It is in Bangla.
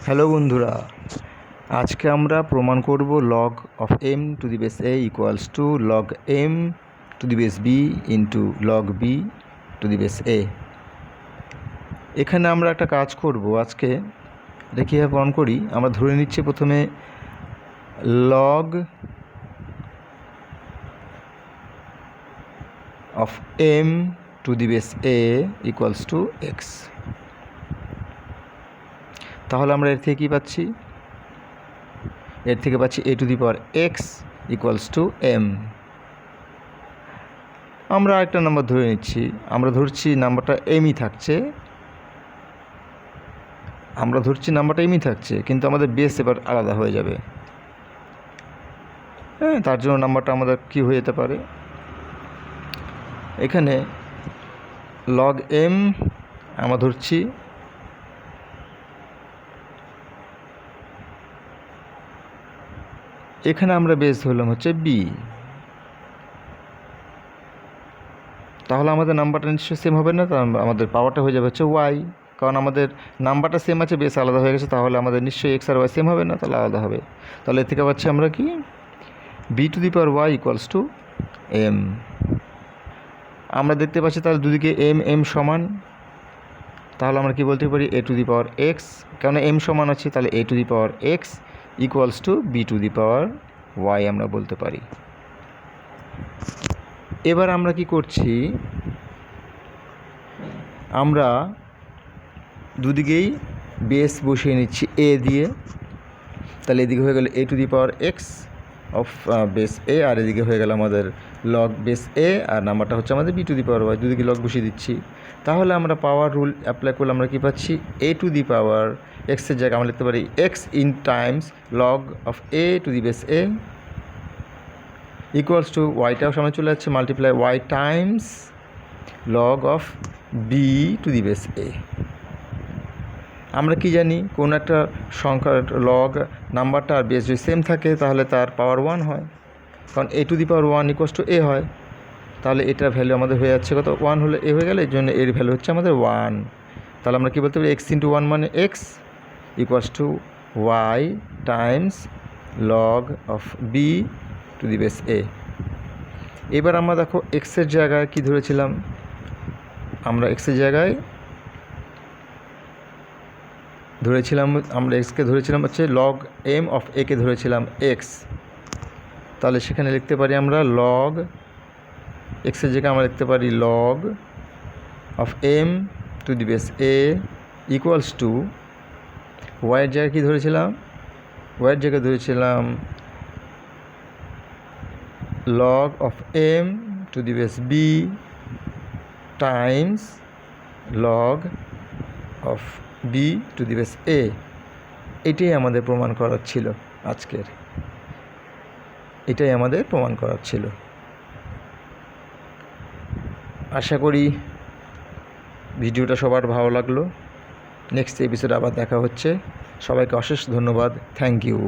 হ্যালো বন্ধুরা, আজকে আমরা প্রমাণ করব log of M to the base A equals to log M to the base B into log B to the base A. এখানে আমরা একটা কাজ করব আজকে। এটা কীভাবে প্রমাণ করি, আমরা ধরে নিচ্ছি প্রথমে log of M to the base A equals to X. তাহলে আমরা এর থেকে কী পাচ্ছি? এর থেকে পাচ্ছি A to the power X equals to M. আমরা একটা নাম্বার ধরে নিচ্ছি, আমরা ধরছি নাম্বারটা এমই থাকছে, কিন্তু আমাদের বেস এবার আলাদা হয়ে যাবে। হ্যাঁ, তার জন্য নাম্বারটা আমাদের কী হয়ে যেতে পারে, এখানে লগ এম আমরা ধরছি এখানে আমরা বেস ধরলাম হচ্ছে বি। তাহলে আমাদের নাম্বারটা নিশ্চয়ই সেম হবে না, আমাদের পাওয়ারটা হয়ে যাবে হচ্ছে ওয়াই, কারণ আমাদের নাম্বারটা সেম আছে, বেস আলাদা হয়ে গেছে, তাহলে আমাদের নিশ্চয়ই এক্স আর ওয়াই সেম হবে না, তাহলে আলাদা হবে। তাহলে এর থেকে পাচ্ছি আমরা কি, B to the power Y equals to M. আমরা দেখতে পাচ্ছি তাহলে দুদিকে এম এম সমান, তাহলে আমরা কি বলতে পারি, A to the power X, কারণ এম সমান আছে, তাহলে A to the power X equals to B to the power Y আমরা বলতে পারি। এবার আমরা কি করছি, আমরা দুদিকেই বেস বসিয়ে নিচ্ছি এ দিয়ে, তাহলে এদিকে হয়ে গেল A to the power X of base A, আর এদিকে হয়ে গেল আমাদের লগ বেস এ, আর নাম্বারটা হচ্ছে আমাদের B to the power Y. দুদিকে লগ বসিয়ে দিচ্ছি, তাহলে আমরা পাওয়ার রুল অ্যাপ্লাই করলে আমরা কী পাচ্ছি, এ টু দি পাওয়ার এক্সের জায়গায় আমরা লিখতে পারি X in times log of A to the base A equals to ওয়াইটাও সামনে চলে যাচ্ছে, multiply Y times log of B to the base A. আমরা কি জানি, কোনো একটা সংখ্যার লগ নাম্বারটা আর বেস যদি সেম থাকে তাহলে তার পাওয়ার ওয়ান হয়, কারণ A to the power one equals to A হয়। তাহলে এটার ভ্যালু আমাদের হয়ে যাচ্ছে কত, ওয়ান হলে এ হয়ে গেলে, এর জন্য এর ভ্যালু হচ্ছে আমাদের ওয়ান। তাহলে আমরা কী বলতে পারি, এক্স ইন্টু ওয়ান মানে X equals to Y times log of B to the base A. এবার আমরা দেখো এক্সের জায়গায় কি ধরেছিলাম, আমরা এক্সের জায়গায় আমরা এক্সকে ধরেছিলাম হচ্ছে লগ এম অফ একে ধরেছিলাম এক্স, তাহলে সেখানে লিখতে পারি আমরা লগ এক্সের জায়গায় আমরা লিখতে পারি log of M to the base A equals to ওয়াইয়ের জায়গায় কী ধরেছিলাম, ওয়াইয়ের জায়গায় ধরেছিলাম log of M to the base B times log of B to the base A. এটাই আমাদের প্রমাণ করার ছিল আজকের, আশা করি ভিডিওটা সবার ভালো লাগলো। নেক্সট এপিসোডে আবার দেখা হচ্ছে। সবাইকে অশেষ ধন্যবাদ, থ্যাংক ইউ।